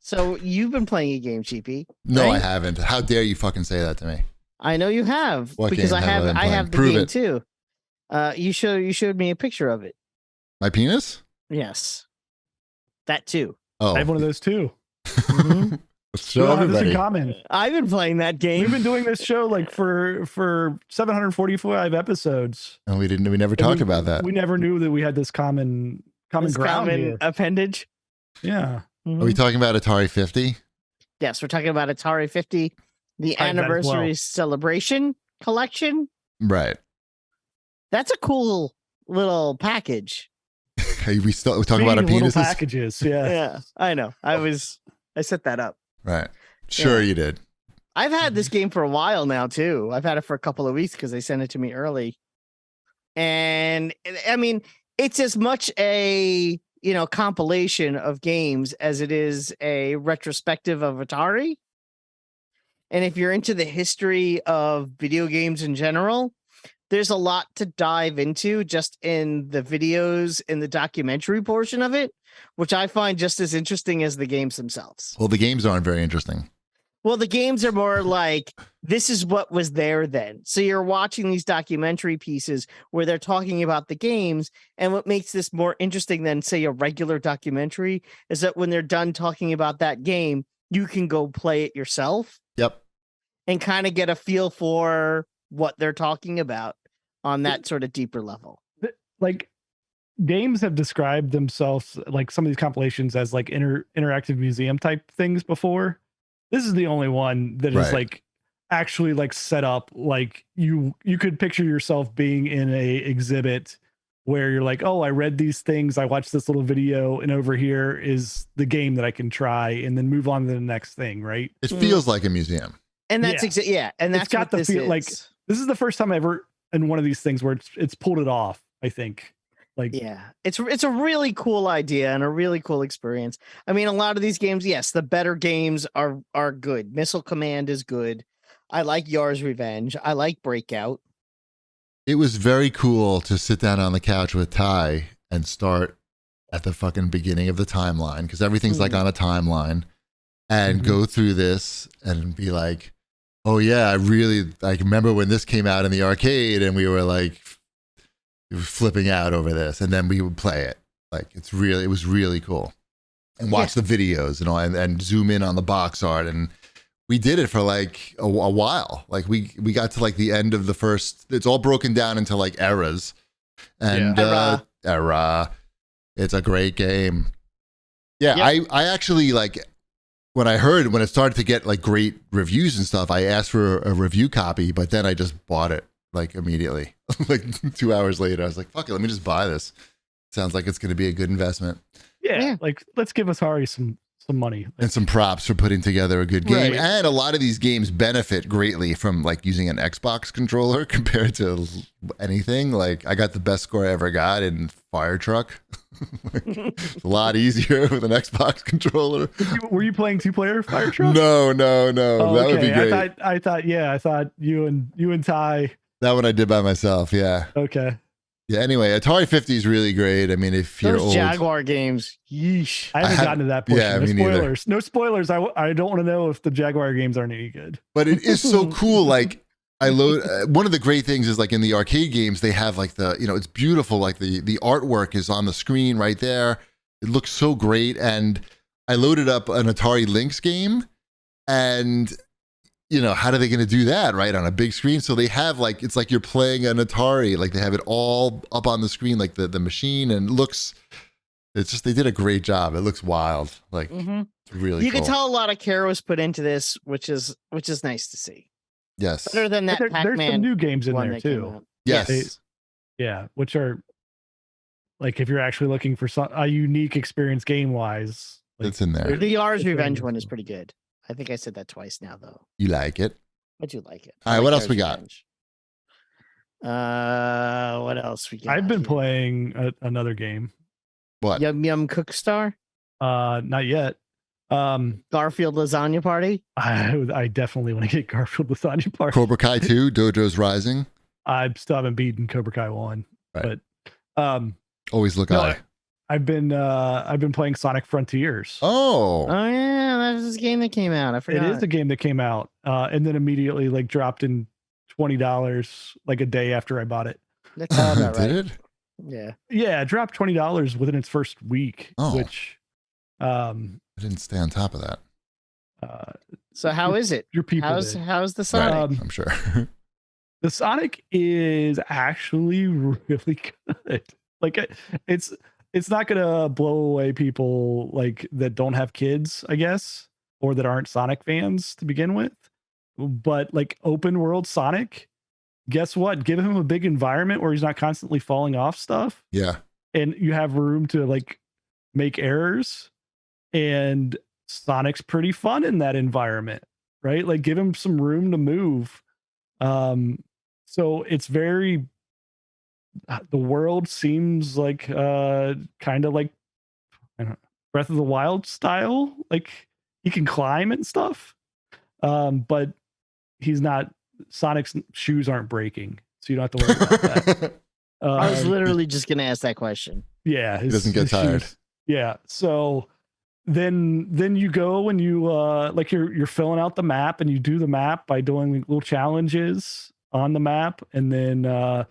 So you've been playing a game, Cheapy. No, right? I haven't. How dare you fucking say that to me? I know you have What because game I have I been I playing? have the Prove game it. too. You showed me a picture of it. My penis? Yes, that too. Oh, I have one of those too. Mhm. show We all have this in everybody. common. I've been playing that game. We've been doing this show like for 745 episodes. And we never And talked we- about that. We never knew that we had this common This ground common here. appendage. Yeah. Mhm. Are we talking about Atari 50? Yes, we're talking about Atari 50, the I bet as well. anniversary celebration collection. Right. That's a cool little package. Hey, we're talking about our Speaking of little penises? packages. Yeah. Yeah, I know. I set that up. Right. Sure Yeah. you did. I've had this game for a while now too. I've had it for a couple of weeks because they sent it to me early. And I mean, it's as much a, compilation of games as it is a retrospective of Atari. And if you're into the history of video games in general, there's a lot to dive into just in the videos in the documentary portion of it, which I find just as interesting as the games themselves. Well, the games aren't very interesting. Well, the games are more like, this is what was there then. So you're watching these documentary pieces where they're talking about the games. And what makes this more interesting than, say, a regular documentary is that when they're done talking about that game, you can go play it yourself Yep. and kind of get a feel for what they're talking about on that sort of deeper level. Like games have described themselves, like some of these compilations, as like interactive museum type things before. This is the only one that is Right. like actually like set up like you could picture yourself being in a exhibit where you're like, oh, I read these things, I watched this little video, and over here is the game that I can try, and then move on to the next thing, right? It feels like a museum. And that's and that's It's got what the this feel is. like this is the first time I ever in one of these things where it's pulled it off, I think. Like, yeah, it's a really cool idea and a really cool experience. I mean, a lot of these games, yes, the better games are good. Missile Command is good. I like Yar's Revenge. I like Breakout. It was very cool to sit down on the couch with Ty and start at the fucking beginning of the timeline, because everything's like on a timeline, and go through this and be like, oh yeah, I really like remember when this came out in the arcade and we were like flipping out over this, and then we would play it. Like it was really cool, and watch the videos and all, and zoom in on the box art, and we did it for like a while. Like we got to like the end of the first. It's all broken down into like eras, and era. It's a great game. Yeah, I actually like when it started to get like great reviews and stuff. I asked for a review copy, but then I just bought it like immediately. Like 2 hours later, I was like, "Fuck it, let me just buy this." Sounds like it's going to be a good investment. yeah, like let's give Atari some money And some props for putting together a good game. Right. And a lot of these games benefit greatly from like using an Xbox controller compared to anything. Like I got the best score I ever got in Fire Truck. It's a lot easier with an Xbox controller. Were you playing 2-player Fire Truck? No. Oh, That would be great. I thought you and Ty. That one I did by myself. Yeah. Okay. Yeah. Anyway, Atari 50 is really great. I mean, if you're Those old, Jaguar games, yeesh. I haven't gotten to that portion. Yeah, no me neither. spoilers. No spoilers. I don't want to know if the Jaguar games aren't any good. but it is so cool. Like I load one of the great things is like in the arcade games, they have like it's beautiful. Like the artwork is on the screen right there. It looks so great. And I loaded up an Atari Lynx game, and how are they going to do that right on a big screen? So they have like, it's like you're playing an Atari, like they have it all up on the screen, like the machine, and they did a great job. It looks wild. Like it's really You cool. can tell a lot of care was put into this, which is nice to see. Yes. Better than that There's Pac-Man some new games in one there that came too. out. Yes. Yeah, which are like if you're actually looking for a unique experience game wise, like, It's in there. The Yar's It's Revenge very one is useful. pretty good. I think I said that twice now, though. You like it? I do like it. All I right, what like else we Yar's got? Revenge. What else we got? I've been here? playing another game. What? Yum Yum Cookstar, Not yet. Garfield Lasagna Party. I definitely want to get Garfield Lasagna Party. Cobra Kai 2, Dojo's Rising. I still haven't beaten Cobra Kai 1, Right. but Always look no, eye. I've been playing Sonic Frontiers. Oh, Oh yeah, this game that came out? I forgot. It is a game that came out, and then immediately like dropped in $20 like a day after I bought it. That's all about right. Did it? Yeah. Yeah, it dropped $20 within its first week, which I didn't stay on top of that. So how is it? Your people how's the Sonic? I'm sure. The Sonic is actually really good. Like it's not gonna blow away people like that don't have kids, I guess, or that aren't Sonic fans to begin with. But like open world Sonic, guess what? Give him a big environment where he's not constantly falling off stuff. Yeah. And you have room to like make errors, and Sonic's pretty fun in that environment, right? Like give him some room to move. So it's very, the world seems like kind of like Breath of the Wild style. Like he can climb and stuff, but he's not. Sonic's shoes aren't breaking, so you don't have to worry about that. I was literally just gonna ask that question. Yeah, he doesn't get tired. Shoes, yeah, so then you go and you like you're filling out the map, and you do the map by doing little challenges on the map, and then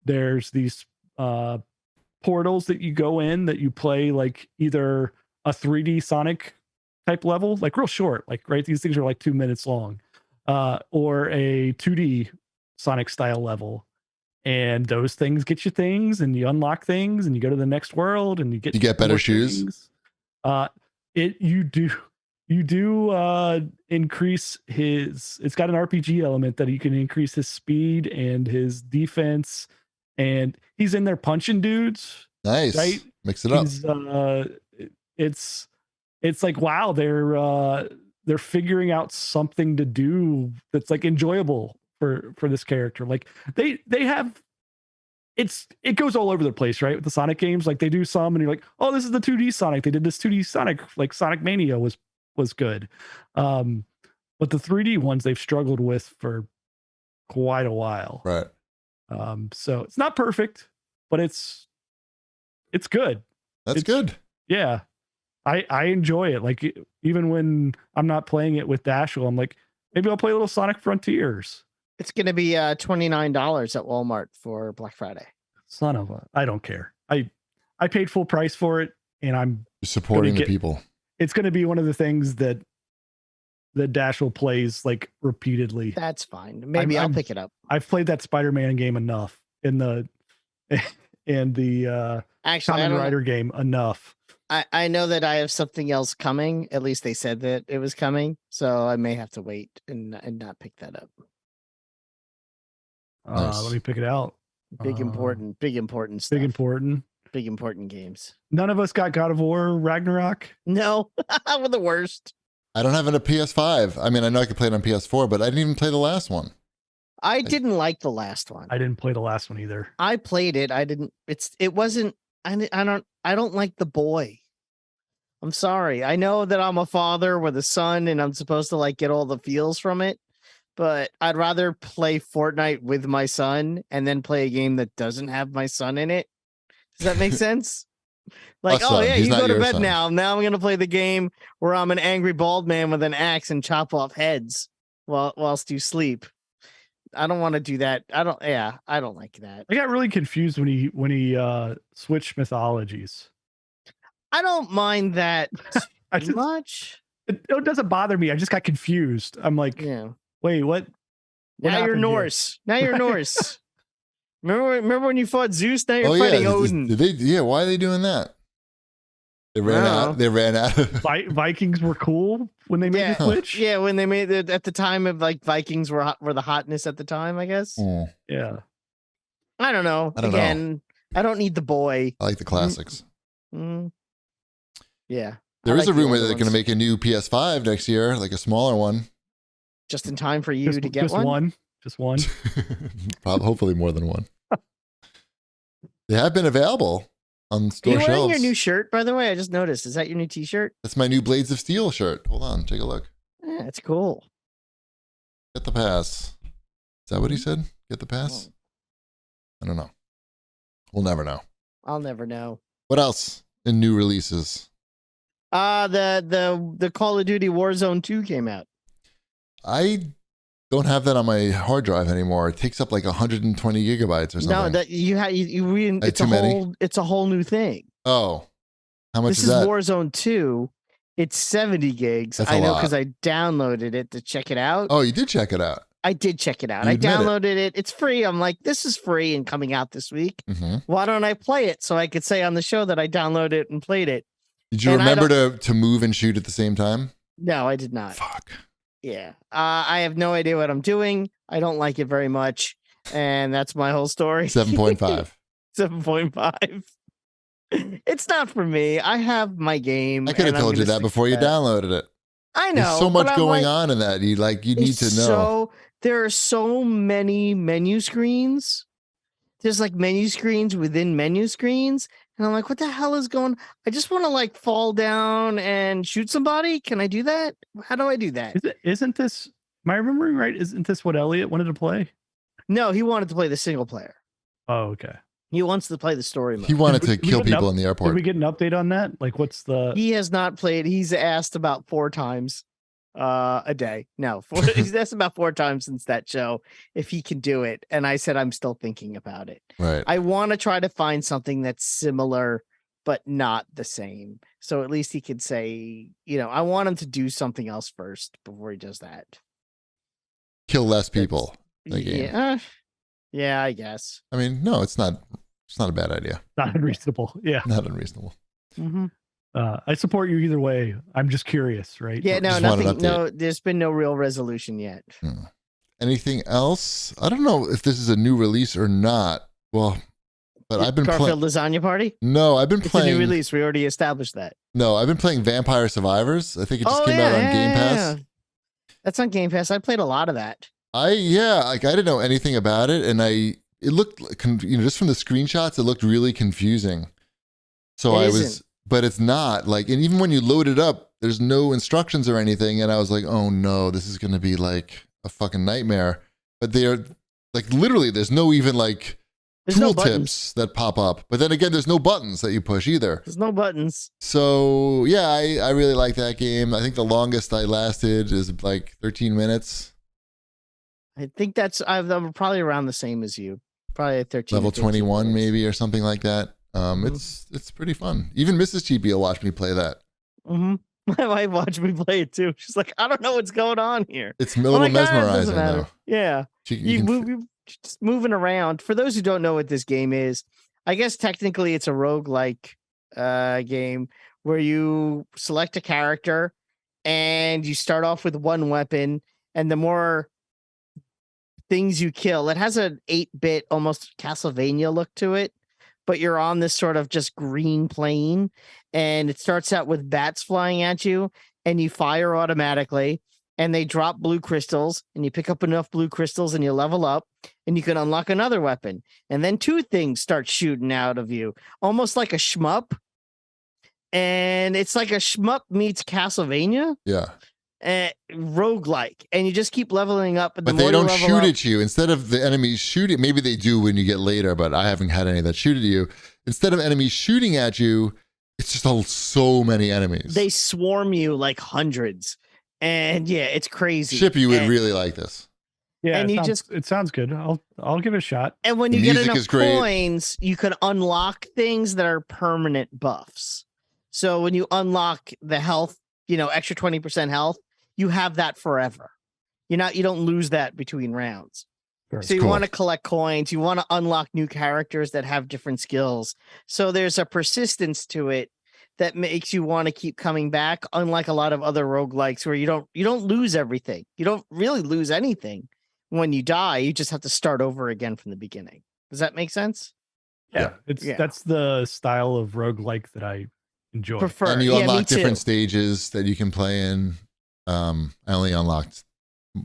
there's these portals that you go in that you play like either a 3D Sonic type level, like real short, like right, these things are like 2 minutes long, or a 2D Sonic style level. And those things get you things, and you unlock things, and you go to the next world, and you get better shoes. Things. You do increase his. It's got an RPG element that you can increase his speed and his defense, and he's in there punching dudes. Nice, right? Mix it up. It's like wow, they're figuring out something to do that's like enjoyable for this character. Like they have, it goes all over the place, right? With the Sonic games, like they do some and you're like, oh, this is the 2D Sonic. They did this 2D Sonic, like Sonic Mania was good. But the 3D ones they've struggled with for quite a while. Right. So it's not perfect, but it's good. That's good. Yeah. I enjoy it. Like even when I'm not playing it with Dashel, I'm like, maybe I'll play a little Sonic Frontiers. It's going to be $29 at Walmart for Black Friday. Son of a, I don't care. I paid full price for it, and I'm supporting the people. It's going to be one of the things that Dashel plays like repeatedly. That's fine. Maybe I'll pick it up. I've played that Spider-Man game enough in the actually Kamen Rider game enough. I know that I have something else coming. At least they said that it was coming, so I may have to wait and not pick that up. Nice. Let me pick it out. Big important stuff. Big important games. None of us got God of War Ragnarok. No, we're the worst. I don't have it a PS5. I mean, I know I could play it on PS4, but I didn't even play the last one. I didn't like the last one. I didn't play the last one either. I played it. I didn't. It wasn't. I don't like the boy. I'm sorry. I know that I'm a father with a son, and I'm supposed to like get all the feels from it. But I'd rather play Fortnite with my son and then play a game that doesn't have my son in it. Does that make sense? Like, oh yeah, you go to bed now. Now I'm gonna play the game where I'm an angry bald man with an axe and chop off heads whilst you sleep. I don't want to do that. I don't like that. I got really confused when he switched mythologies. I don't mind that much. It doesn't bother me. I just got confused. I'm like, yeah. Wait, what now you're Norse. Now you're Norse. Remember when you fought Zeus? Now you're fighting Odin. Why are they doing that? They ran out. Vikings were cool when they made the switch. Yeah, when they made it at the time of like Vikings were the hotness at the time, I guess. Yeah. I don't know. I don't need the boy. I like the classics. Yeah. There is a rumor that they're going to make a new PS5 next year, like a smaller one. Just in time for you to get one? Just one. Hopefully more than one. They have been available on store shelves. Are you wearing your new shirt, by the way? I just noticed. Is that your new t-shirt? That's my new Blades of Steel shirt. Hold on, take a look. Yeah, it's cool. Get the pass. Is that what he said? Get the pass? I don't know. We'll never know. I'll never know. What else in new releases? The Call of Duty Warzone 2 came out. I don't have that on my hard drive anymore. It takes up like 120 gigabytes or something. No, that you have you read. It's too many? It's a whole new thing. Oh, how much This is that? Warzone 2. It's 70 gigs. That's I a know lot. because I downloaded it to check it out. Oh, you did check it out. I did check it out. You I admit it. downloaded it. It's free. I'm like, this is free and coming out this week. Mhm. Why don't I play it so I could say on the show that I downloaded it and played it? Did you And I remember to move and shoot at the same time? No, I did not. Fuck. Yeah. I have no idea what I'm doing. I don't like it very much. And that's my whole story. 7.5. 7.5. It's not for me. I have my game. I could have and I'm told you gonna that stick before to you that. downloaded it. I know. There's so but much I'm going like, on in that. You need it's to know. there are so many menu screens. There's like menu screens within menu screens. And I'm like, what the hell is going? I just want to like fall down and shoot somebody. Can I do that? How do I do that? Isn't this, am I remembering right? Isn't this what Elliot wanted to play? No, he wanted to play the single player. Oh, okay. He wants to play the story mode. He wanted to we kill get an people in the Did airport. we get an update on that? Like, what's the? He has not played. He's asked about 4 times a day. No, he's asked about 4 times since that show if he can do it. And I said, I'm still thinking about it. Right. I want to try to find something that's similar, but not the same. So at least he could say, I want him to do something else first before he does that. Kill less people. in the game. Yeah, I guess. I mean, no, it's not a bad idea. Not unreasonable. Yeah. Not unreasonable. Mm-hmm. I support you either way. I'm just curious, right? Yeah, no, Just want an nothing. update. No, there's been no real resolution yet. Anything else? I don't know if this is a new release or not. Well, but I've been playing. Garfield Lasagna Party? No, I've been It's playing. a new release. We already established that. No, I've been playing Vampire Survivors. I think it just came out on Game Pass. That's on Game Pass. I played a lot of that. I didn't know anything about it, and it looked just from the screenshots, it looked really confusing. So but it's not like, and even when you load it up, there's no instructions or anything, and I was like, oh no, this is going to be like a fucking nightmare. But they're like literally, there's no even like There's no tool buttons. tips that pop up. But then again, there's no buttons that you push either. There's no buttons. So yeah, I really like that game. I think the longest I lasted is like 13 minutes. I think I'm probably around the same as you. Probably at 13. Level to 15 21 minutes. maybe or something like that. It's pretty fun. Even Mrs. GP will watch me play that. Mm-hmm. My wife watched me play it too. She's like, I don't know what's going on here. It's a little I'm like, "Ah, it doesn't mesmerizing matter." though. Yeah. You're just moving around. For those who don't know what this game is, I guess technically it's a roguelike game where you select a character and you start off with one weapon, and the more things you kill, it has an 8-bit almost Castlevania look to it, but you're on this sort of just green plane, and it starts out with bats flying at you, and you fire automatically, and they drop blue crystals, and you pick up enough blue crystals and you level up, and you can unlock another weapon. And then 2 things start shooting out of you, almost like a shmup. And it's like a shmup meets Castlevania. Yeah. Roguelike, and you just keep leveling up. But they don't shoot at you. Instead of the enemies shooting, maybe they do when you get later, but I haven't had any that shoot at you. Instead of enemies shooting at you, it's just so many enemies. They swarm you like hundreds. And yeah, it's crazy. Ship, you would really like this. Yeah, And it sounds good. I'll give it a shot. And when The you get music enough is great. coins, you can unlock things that are permanent buffs. So when you unlock the health, extra 20% health, you have that forever. You don't lose that between rounds. Sure. So you Cool. want to collect coins, you want to unlock new characters that have different skills. So there's a persistence to it that makes you want to keep coming back, unlike a lot of other roguelikes where you don't lose everything. You don't really lose anything when you die. You just have to start over again from the beginning. Does that make sense? Yeah, that's the style of roguelike that I enjoy. Prefer. And you Yeah, me unlock different too. stages that you can play in. I only unlocked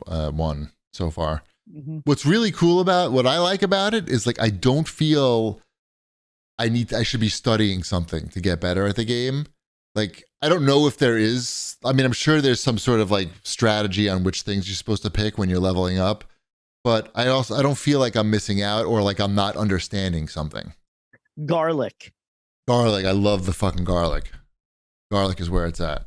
1 so far. Mhm. What's really cool about what I like about it is like I don't feel I should be studying something to get better at the game. Like I don't know if there is. I mean, I'm sure there's some sort of like strategy on which things you're supposed to pick when you're leveling up. But I don't feel like I'm missing out or like I'm not understanding something. Garlic. Garlic, I love the fucking garlic. Garlic is where it's at.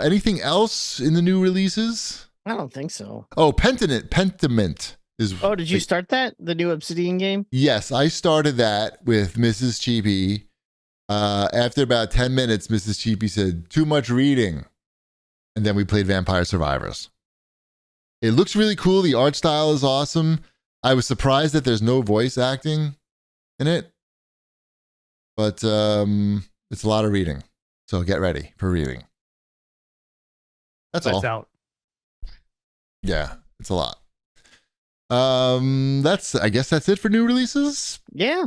Anything else in the new releases? I don't think so. Oh, Pentiment is. Oh, did you start that? The new Obsidian game? Yes, I started that with Mrs. Cheapy. After about 10 minutes, Mrs. Cheapy said, "Too much reading." And then we played Vampire Survivors. It looks really cool. The art style is awesome. I was surprised that there's no voice acting in it. But it's a lot of reading. So get ready for reading. That's all. Out. Yeah, it's a lot. I guess that's it for new releases. Yeah.